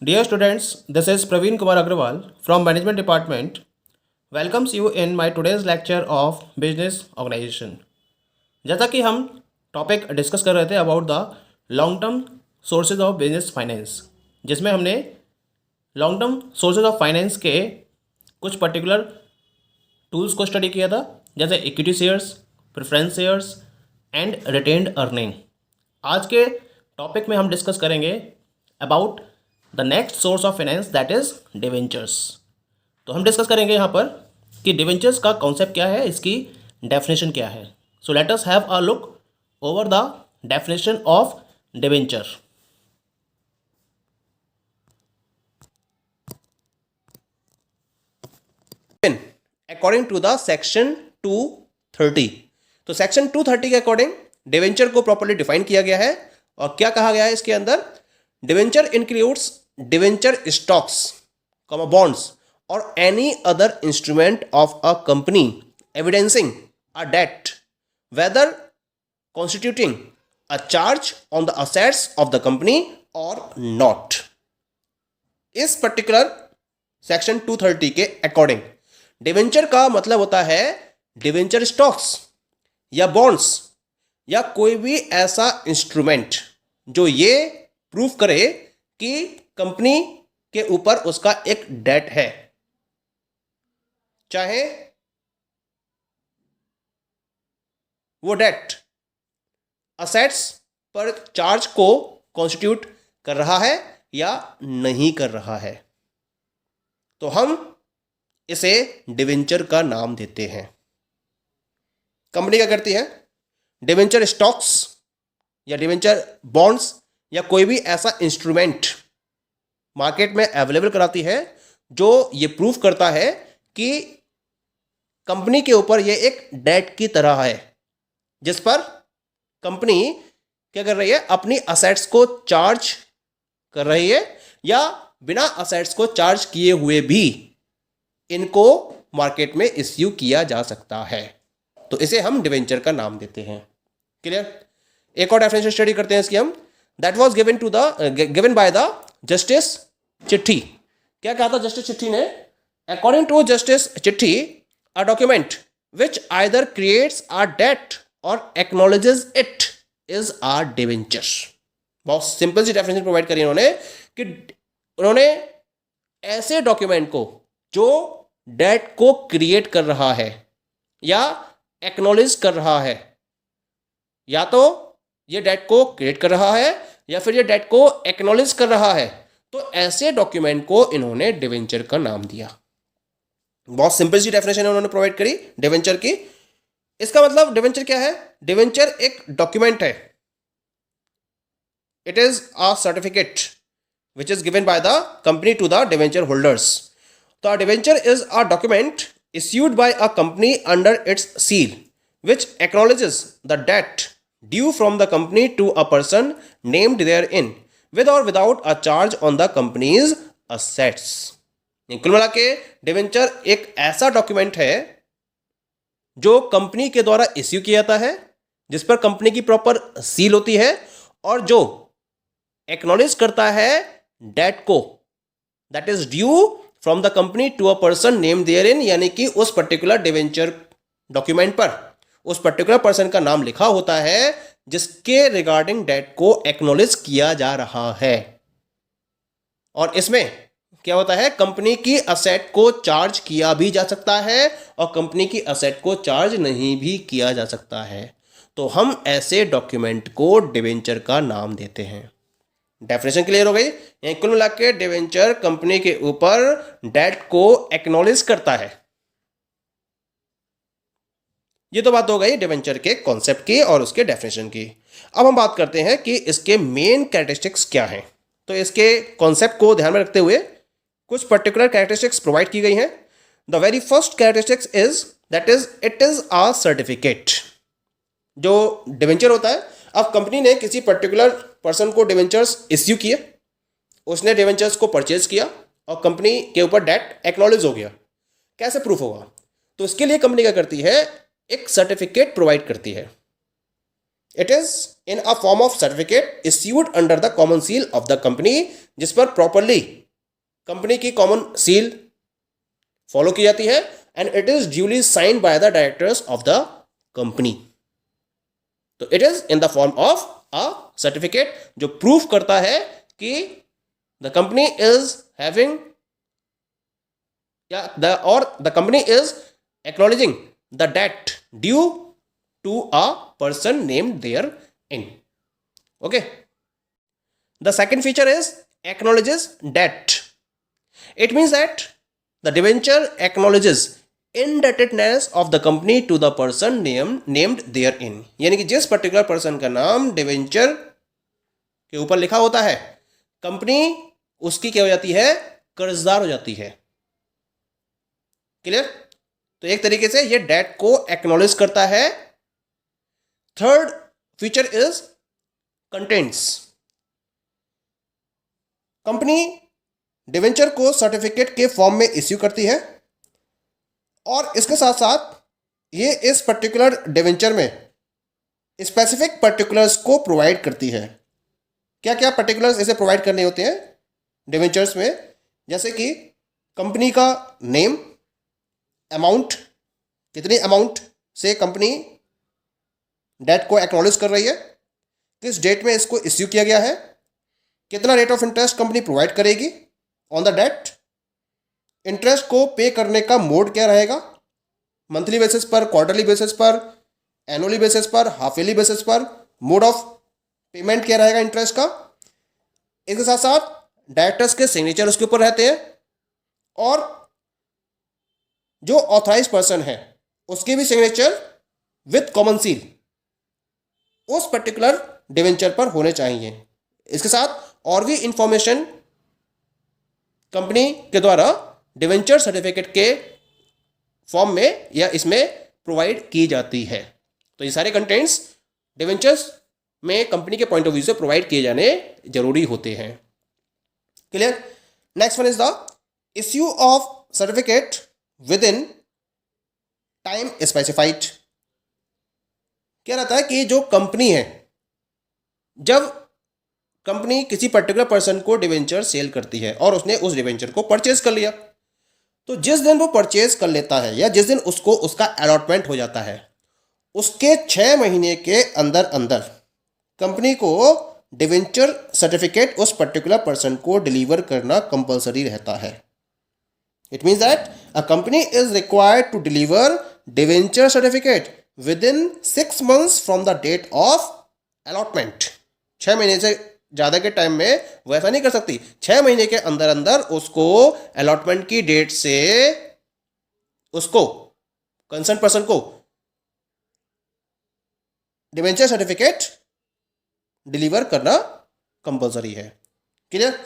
Dear students, this is Praveen Kumar Agrawal from Management Department. Welcomes you in my today's lecture of Business Organization. जैसा कि हम topic discuss कर रहे थे about the long term sources of business finance, जिसमें हमने long term sources of finance के कुछ पर्टिकुलर टूल्स को स्टडी किया था, जैसे equity shares, preference shares and retained earning. आज के टॉपिक में हम डिस्कस करेंगे about the next source of finance that is debentures. तो हम डिस्कस करेंगे यहाँ पर कि डिवेंचर्स का कॉन्सेप्ट क्या है, इसकी डेफिनेशन क्या है। So let us have a look over the definition of debenture. According to the section 230, तो सेक्शन 230 के अकॉर्डिंग डिवेंचर को प्रॉपर्ली डिफाइन किया गया है। और क्या कहा गया है इसके अंदर? Debenture includes debenture stocks, bonds or any other instrument of a company evidencing a debt whether constituting a charge on the assets of the company or not. इस पर्टिकुलर सेक्शन 230 के अकॉर्डिंग डिवेंचर का मतलब होता है debenture stocks या bonds या कोई भी ऐसा इंस्ट्रूमेंट जो ये प्रूव करे कि कंपनी के ऊपर उसका एक डेट है, चाहे वो डेट असेट्स पर चार्ज को कॉन्स्टिट्यूट कर रहा है या नहीं कर रहा है, तो हम इसे डिवेंचर का नाम देते हैं। कंपनी क्या करती है? डिवेंचर स्टॉक्स या डिवेंचर बॉन्ड्स या कोई भी ऐसा इंस्ट्रूमेंट मार्केट में अवेलेबल कराती है जो ये प्रूव करता है कि कंपनी के ऊपर ये एक डेट की तरह है, जिस पर कंपनी क्या कर रही है? अपनी असेट्स को चार्ज कर रही है या बिना असेट्स को चार्ज किए हुए भी इनको मार्केट में इश्यू किया जा सकता है, तो इसे हम डिवेंचर का नाम देते हैं। क्लियर? एक और डेफिनेशन स्टडी करते हैं इसकी हम। That was given by the justice चिट्ठी। क्या कहा था जस्टिस चिट्ठी ने? According to justice Chitty, a document which either creates a debt or acknowledges it is a debenture. बहुत सिंपल सी डेफिनेशन प्रोवाइड करी उन्होंने कि उन्होंने ऐसे डॉक्यूमेंट को जो डेट को क्रिएट कर रहा है या एक्नॉलेज कर रहा है, या तो ये डेट को क्रिएट कर रहा है या फिर ये डेट को एक्नॉलेज कर रहा है, तो ऐसे डॉक्यूमेंट को इन्होंने डिवेंचर का नाम दिया। बहुत सिंपल सी डेफिनेशन उन्होंने प्रोवाइड करी डिवेंचर की। इसका मतलब डिवेंचर क्या है? डिवेंचर एक डॉक्यूमेंट है। It is a certificate which is given by the company to the debenture holders. तो a debenture is a document issued by a company under its seal which acknowledges the debt due from the company to a person named therein with or without a charge on the company's assets। कुल मिला के debenture एक ऐसा document है जो company के द्वारा issue किया जाता है, जिस पर कंपनी की प्रॉपर सील होती है और जो एक्नॉलेज करता है डेट को, that is due from the company to a person name therein, यानी कि उस पर्टिकुलर डिवेंचर डॉक्यूमेंट पर उस पर्टिकुलर पर्सन का नाम लिखा होता है जिसके रिगार्डिंग डेट को एक्नॉलेज किया जा रहा है। और इसमें क्या होता है? कंपनी की असेट को चार्ज किया भी जा सकता है और कंपनी की असेट को चार्ज नहीं भी किया जा सकता है, तो हम ऐसे डॉक्यूमेंट को डिवेंचर का नाम देते हैं। डेफिनेशन क्लियर हो गई? कुल मिला के डिवेंचर कंपनी के ऊपर डेट को एक्नॉलेज करता है। ये तो बात हो गई डिवेंचर के कॉन्सेप्ट की और उसके डेफिनेशन की। अब हम बात करते हैं कि इसके मेन कैरेक्टरिस्टिक्स क्या हैं। तो इसके कॉन्सेप्ट को ध्यान में रखते हुए कुछ पर्टिकुलर कैरेक्टरिस्टिक्स प्रोवाइड की गई हैं। The very first characteristics is that is it is a certificate. जो डिवेंचर होता है, अब कंपनी ने किसी पर्टिकुलर पर्सन को डिवेंचर्स इश्यू किए, उसने डिवेंचर्स को परचेज किया और कंपनी के ऊपर डेट एक्नॉलेज हो गया। कैसे प्रूफ होगा? तो इसके लिए कंपनी क्या करती है? एक सर्टिफिकेट प्रोवाइड करती है। It is in a form of certificate issued under the common seal of the company, जिस पर प्रॉपरली कंपनी की कॉमन सील फॉलो की जाती है, and it is duly signed by the directors of the company. तो it is in the form of a certificate जो proof करता है कि द कंपनी इज हैविंग या the company is acknowledging the debt due to a person named therein. Okay. The second feature is acknowledges debt. It means that the debenture acknowledges indebtedness of the company to the person named therein. यानी कि जिस particular person का नाम debenture के ऊपर लिखा होता है, कंपनी उसकी क्या हो जाती है, कर्जदार हो जाती है। क्लियर? तो एक तरीके से ये डेट को एक्नॉलेज करता है। Third feature is contents. Company debenture को सर्टिफिकेट के फॉर्म में इश्यू करती है और इसके साथ साथ ये इस पर्टिकुलर डिवेंचर में स्पेसिफिक पर्टिकुलर्स को प्रोवाइड करती है। क्या क्या पर्टिकुलर्स इसे प्रोवाइड करने होते हैं डिवेंचर्स में? जैसे कि कंपनी का नेम, अमाउंट, कितनी अमाउंट से कंपनी डेट को एक्नॉलेज कर रही है, किस डेट में इसको इश्यू किया गया है, कितना rate of interest company provide करेगी ऑन द डेट, इंटरेस्ट को पे करने का मोड क्या रहेगा, मंथली बेसिस पर, क्वार्टरली बेसिस पर, एनुअली बेसिस पर, हाफ ईयरली बेसिस पर, मोड ऑफ पेमेंट क्या रहेगा इंटरेस्ट का। इसके साथ साथ डायरेक्टर्स के सिग्नेचर उसके ऊपर रहते हैं और जो ऑथराइज पर्सन है उसके भी सिग्नेचर विथ कॉमन सील उस पर्टिकुलर डिवेंचर पर होने चाहिए। इसके साथ और भी इंफॉर्मेशन कंपनी के द्वारा डिवेंचर सर्टिफिकेट के फॉर्म में या इसमें प्रोवाइड की जाती है। तो ये सारे कंटेंट्स डिवेंचर्स में कंपनी के पॉइंट ऑफ व्यू से प्रोवाइड किए जाने जरूरी होते हैं। Clear? Next one is the issue of certificate with in time specified. क्या रहता है कि जो कंपनी है, जब कंपनी किसी पर्टिकुलर पर्सन को डिवेंचर सेल करती है और उसने उस डिवेंचर को परचेज कर लिया, तो जिस दिन वो परचेज कर लेता है या जिस दिन उसको उसका अलॉटमेंट हो जाता है, उसके 6 महीने के अंदर अंदर कंपनी को डिवेंचर सर्टिफिकेट उस पर्टिकुलर पर्सन को डिलीवर करना कंपलसरी रहता है। It means that a company is required to deliver debenture certificate within 6 months from the date of allotment. 6 महीने से ज़्यादा के टाइम में वो ऐसा नहीं कर सकती। 6 महीने के अंदर अंदर उसको अलॉटमेंट की डेट से उसको कंसर्न पर्सन को डिवेंचर सर्टिफिकेट डिलीवर करना कंपलसरी है। Clear?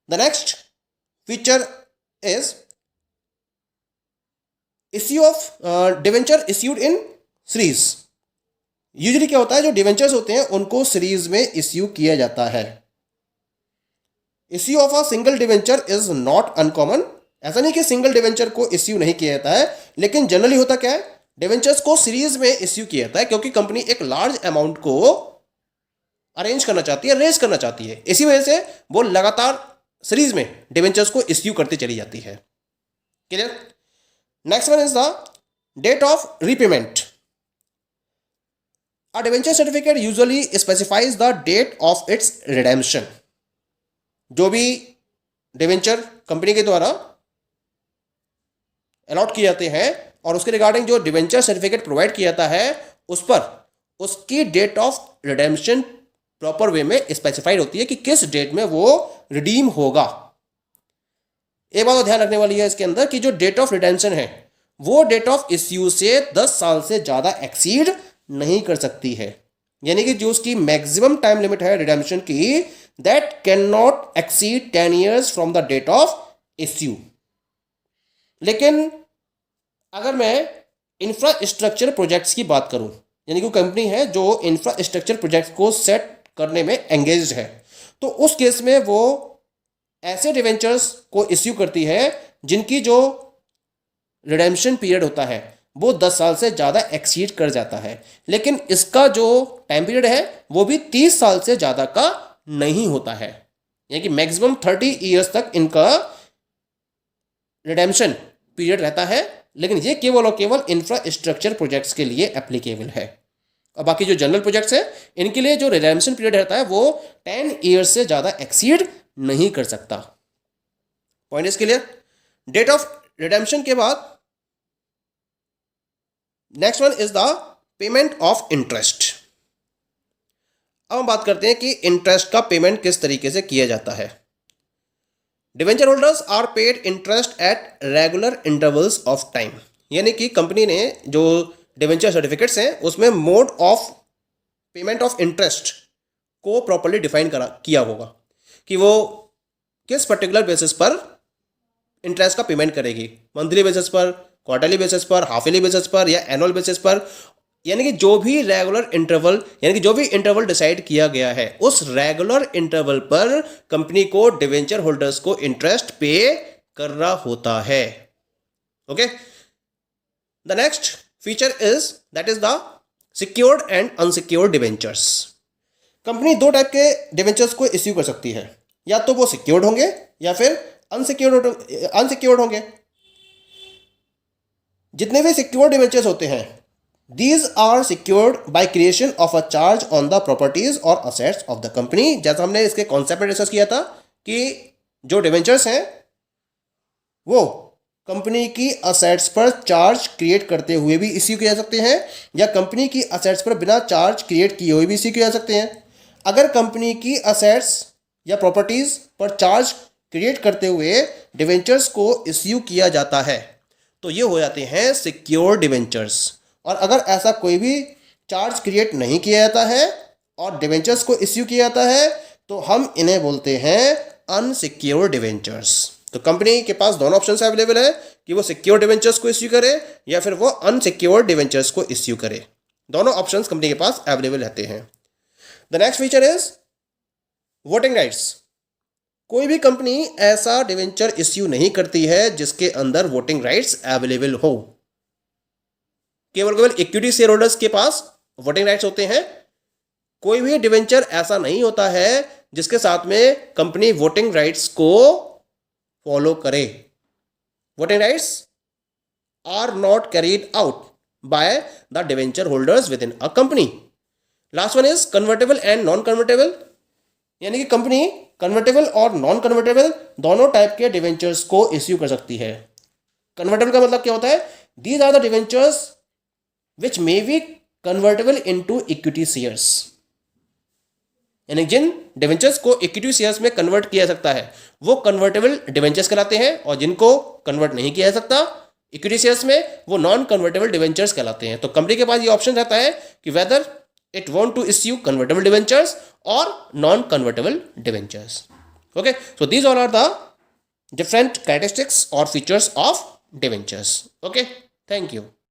The next feature is issue of debenture issued in series. Usually क्या होता है, जो डिवेंचर्स होते हैं उनको सीरीज में इश्यू किया जाता है। Issue of a single debenture is not uncommon. ऐसा नहीं कि सिंगल डिवेंचर को इश्यू नहीं किया जाता है, लेकिन जनरली होता क्या है, डिवेंचर्स को सीरीज में इश्यू किया जाता है क्योंकि कंपनी एक लार्ज अमाउंट को अरेंज करना चाहती है, रेज करना चाहती है। इसी वजह से वो लगातार सीरीज में डिवेंचर्स को इश्यू करती चली जाती है। Clear? Next one is the date of repayment. A debenture certificate usually specifies the date of its redemption. जो भी डिवेंचर कंपनी के द्वारा अलॉट किए जाते हैं और उसके रिगार्डिंग जो डिवेंचर सर्टिफिकेट प्रोवाइड किया जाता है उस पर उसकी date of redemption proper way में स्पेसिफाइड होती है कि किस डेट में वो रिडीम होगा। एक बात तो ध्यान रखने वाली है इसके अंदर कि जो डेट ऑफ रिडेम्पशन है वो डेट ऑफ इश्यू से 10 साल से ज़्यादा एक्सीड नहीं कर सकती है। यानी कि जो उसकी मैक्सिमम टाइम लिमिट है रिडेम्पशन की, that can not exceed 10 years from the date of issue. लेकिन अगर मैं इंफ्रास्ट्रक्चर प्रोजेक्ट्स की बात करूं, यानी कि कंपनी है जो इंफ्रास्ट्रक्चर प्रोजेक्ट्स को सेट करने में एंगेज्ड है, तो उस केस में वो ऐसे डिवेंचर्स को इश्यू करती है जिनकी जो रिडेम्पशन पीरियड होता है वो 10 साल से ज़्यादा एक्सीड कर जाता है, लेकिन इसका जो टाइम पीरियड है वो भी 30 साल से ज़्यादा का नहीं होता है, यानी कि मैक्सिमम 30 ईयर्स तक इनका रिडेम्पशन पीरियड रहता है। लेकिन ये केवल और केवल इंफ्रास्ट्रक्चर प्रोजेक्ट्स के लिए एप्लीकेबल है, और बाकी जो जनरल प्रोजेक्ट्स हैं इनके लिए जो रिडेम्पशन पीरियड रहता है वो 10 ईयर्स से ज़्यादा एक्सीड नहीं कर सकता। Point is clear. Date of redemption के बाद next one is the payment of interest. अब हम बात करते हैं कि इंटरेस्ट का पेमेंट किस तरीके से किया जाता है। Debenture holders are paid interest at regular intervals of time, यानी कि कंपनी ने जो डिवेंचर सर्टिफिकेट्स हैं उसमें mode of payment of interest को प्रॉपर्ली डिफाइन किया होगा कि वो किस पर्टिकुलर बेसिस पर इंटरेस्ट का पेमेंट करेगी, मंथली बेसिस पर, क्वार्टरली बेसिस पर, हाफ ईयरली बेसिस पर या एनुअल बेसिस पर, यानी कि जो भी रेगुलर इंटरवल, यानी कि जो भी इंटरवल डिसाइड किया गया है उस रेगुलर इंटरवल पर कंपनी को डिवेंचर होल्डर्स को इंटरेस्ट पे करना होता है। Okay, the next feature is that is the secured and unsecured debentures. Company दो टाइप के डिवेंचर्स को इश्यू कर सकती है, या तो वो सिक्योर्ड होंगे या फिर अनसिक्योर्ड होंगे। जितने भी सिक्योर्ड डिवेंचर्स होते हैं these are secured by creation of a charge on the properties और असेट्स ऑफ द कंपनी। जैसा हमने इसके कॉन्सेप्ट में डिस्कस किया था कि जो डिवेंचर्स हैं वो कंपनी की असेट्स पर चार्ज क्रिएट करते हुए भी इश्यू किए जा सकते हैं, या कंपनी की असेट्स पर बिना चार्ज क्रिएट किए हुए भी इश्यू किए जा सकते हैं। अगर कंपनी की असेट्स या प्रॉपर्टीज पर चार्ज क्रिएट करते हुए डिवेंचर्स को इश्यू किया जाता है तो ये हो जाते हैं सिक्योर डिवेंचर्स, और अगर ऐसा कोई भी चार्ज क्रिएट नहीं किया जाता है और डिवेंचर्स को इश्यू किया जाता है तो हम इन्हें बोलते हैं अनसिक्योर डिवेंचर्स। तो कंपनी के पास दोनों ऑप्शंस अवेलेबल है कि वो सिक्योर डिवेंचर्स को इश्यू करे या फिर वो अनसिक्योर डिवेंचर्स को इश्यू करे। दोनों ऑप्शंस कंपनी के पास अवेलेबल रहते हैं। The next feature is voting rights. कोई भी कंपनी ऐसा डिवेंचर इश्यू नहीं करती है जिसके अंदर वोटिंग राइट्स अवेलेबल हो। केवल इक्विटी शेयर होल्डर्स के पास वोटिंग राइट्स होते हैं। कोई भी डिवेंचर ऐसा नहीं होता है जिसके साथ में कंपनी वोटिंग राइट्स को फॉलो करे। Voting rights are not carried out by the debenture holders within a company. Last one is convertible and non convertible, यानी कि कंपनी कन्वर्टेबल और नॉन कन्वर्टेबल दोनों टाइप के डिवेंचर्स को issue कर सकती है। कन्वर्टेबल का मतलब क्या होता है? These are the debentures which may be convertible into equity shares, यानी जिन डिवेंचर्स को इक्विटी शेयर्स में कन्वर्ट किया जा सकता है वो कन्वर्टेबल डिवेंचर्स कहलाते हैं, और जिनको कन्वर्ट नहीं किया जा सकता इक्विटी शेयर्स में वो नॉन कन्वर्टेबल डिवेंचर्स कहलाते हैं। तो कंपनी के पास ये ऑप्शन रहता है कि weather it want to issue convertible debentures or non-convertible debentures. Okay, so these all are the different characteristics or features of debentures. Okay, thank you.